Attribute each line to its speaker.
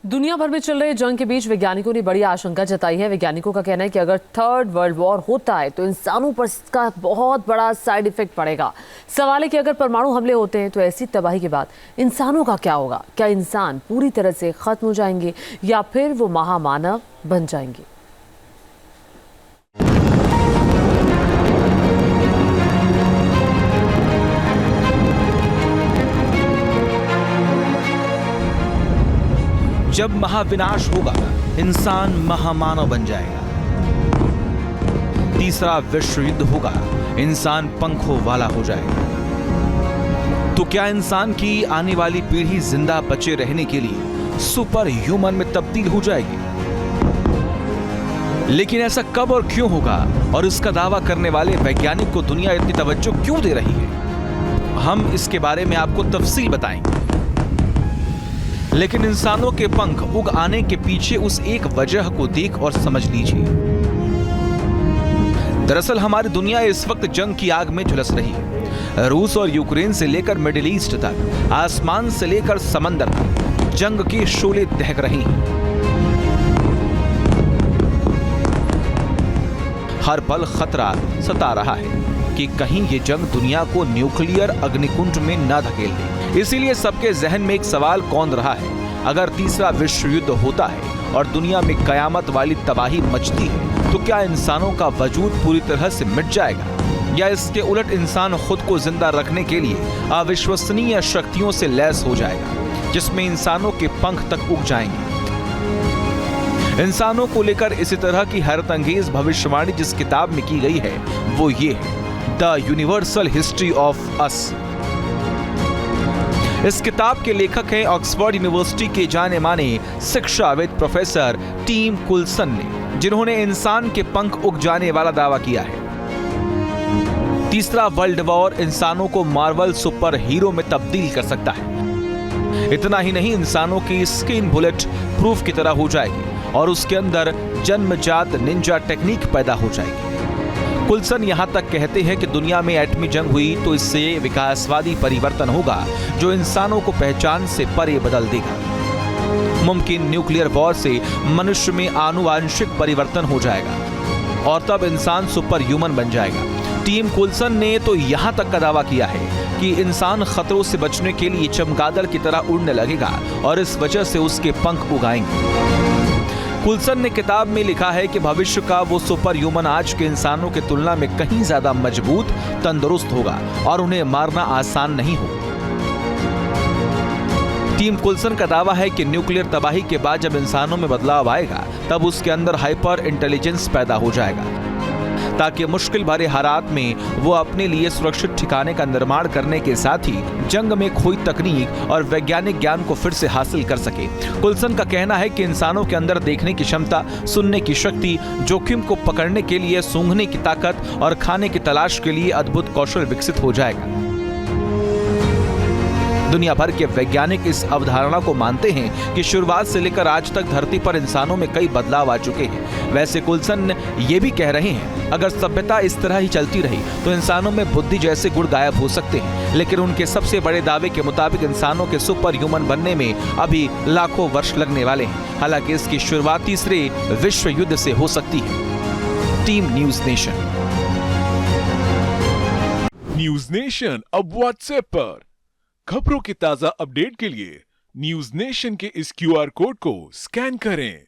Speaker 1: दुनिया भर में चल रहे जंग के बीच वैज्ञानिकों ने बड़ी आशंका जताई है। वैज्ञानिकों का कहना है कि अगर थर्ड वर्ल्ड वॉर होता है तो इंसानों पर इसका बहुत बड़ा साइड इफेक्ट पड़ेगा। सवाल है कि अगर परमाणु हमले होते हैं तो ऐसी तबाही के बाद इंसानों का क्या होगा? क्या इंसान पूरी तरह से खत्म हो जाएंगे या फिर वो महामानव बन जाएंगे?
Speaker 2: जब महाविनाश होगा, इंसान महामानव बन जाएगा। तीसरा विश्व युद्ध होगा, इंसान पंखों वाला हो जाएगा। तो क्या इंसान की आने वाली पीढ़ी जिंदा बचे रहने के लिए सुपर ह्यूमन में तब्दील हो जाएगी? लेकिन ऐसा कब और क्यों होगा, और इसका दावा करने वाले वैज्ञानिक को दुनिया इतनी तवज्जो क्यों दे रही है? हम इसके बारे में आपको तफसील बताएंगे। लेकिन इंसानों के पंख उग आने के पीछे उस एक वजह को देख और समझ लीजिए। दरअसल हमारी दुनिया इस वक्त जंग की आग में झुलस रही है। रूस और यूक्रेन से लेकर मिडिल ईस्ट तक, आसमान से लेकर समंदर तक जंग के शोले दहक रही हैं। हर पल खतरा सता रहा है कि कहीं ये जंग दुनिया को न्यूक्लियर अग्निकुंड में न धकेल दे। इसीलिए सबके जहन में एक सवाल कौंध रहा है, अगर तीसरा विश्व युद्ध होता है और दुनिया में कयामत वाली तबाही मचती है तो क्या इंसानों का वजूद पूरी तरह से मिट जाएगा, या इसके उलट इंसान खुद को जिंदा रखने के लिए अविश्वसनीय शक्तियों से लैस हो जाएगा, जिसमें इंसानों के पंख तक उग जाएंगे। इंसानों को लेकर इसी तरह की हैरतअंगेज भविष्यवाणी जिस किताब में की गई है वो ये है, the universal history of us. इस किताब के लेखक हैं ऑक्सफोर्ड यूनिवर्सिटी के जाने माने शिक्षाविद प्रोफेसर टिम कुल्सन ने, जिन्होंने इंसान के पंख उग जाने वाला दावा किया है। तीसरा वर्ल्ड वॉर इंसानों को मार्वल सुपर हीरो में तब्दील कर सकता है। इतना ही नहीं, इंसानों की स्किन बुलेट प्रूफ की तरह हो जाएगी और उसके अंदर जन्मजात निंजा टेक्निक पैदा हो जाएगी। कुल्सन यहां तक कहते हैं कि दुनिया में एटमी जंग हुई तो इससे विकासवादी परिवर्तन होगा जो इंसानों को पहचान से परे बदल देगा। मुमकिन न्यूक्लियर वॉर से मनुष्य में आनुवांशिक परिवर्तन हो जाएगा और तब इंसान सुपर ह्यूमन बन जाएगा। टीम कुल्सन ने तो यहां तक का दावा किया है कि इंसान खतरों से बचने के लिए चमगादड़ की तरह उड़ने लगेगा और इस वजह से उसके पंख उगाएंगे। कुल्सन ने किताब में लिखा है कि भविष्य का वो सुपर ह्यूमन आज के इंसानों की तुलना में कहीं ज्यादा मजबूत, तंदुरुस्त होगा और उन्हें मारना आसान नहीं होगा। टीम कुल्सन का दावा है कि न्यूक्लियर तबाही के बाद जब इंसानों में बदलाव आएगा तब उसके अंदर हाइपर इंटेलिजेंस पैदा हो जाएगा, ताकि मुश्किल भरे हालात में वो अपने लिए सुरक्षित ठिकाने का निर्माण करने के साथ ही जंग में खोई तकनीक और वैज्ञानिक ज्ञान को फिर से हासिल कर सके। कुल्सन का कहना है कि इंसानों के अंदर देखने की क्षमता, सुनने की शक्ति, जोखिम को पकड़ने के लिए सूंघने की ताकत और खाने की तलाश के लिए अद्भुत कौशल विकसित हो जाएगा। दुनिया भर के वैज्ञानिक इस अवधारणा को मानते हैं कि शुरुआत से लेकर आज तक धरती पर इंसानों में कई बदलाव आ चुके हैं। वैसे कुल्सन ये भी कह रहे हैं, अगर सभ्यता इस तरह ही चलती रही तो इंसानों में बुद्धि जैसे गुण गायब हो सकते हैं। लेकिन उनके सबसे बड़े दावे के मुताबिक इंसानों के सुपर ह्यूमन बनने में अभी लाखों वर्ष लगने वाले हैं। हालांकि इसकी शुरुआत तीसरे विश्व युद्ध से हो सकती है। Team news nation.
Speaker 3: News nation अब व्हाट्सएप पर खबरों की ताजा अपडेट के लिए न्यूज नेशन के इस QR कोड को स्कैन करें।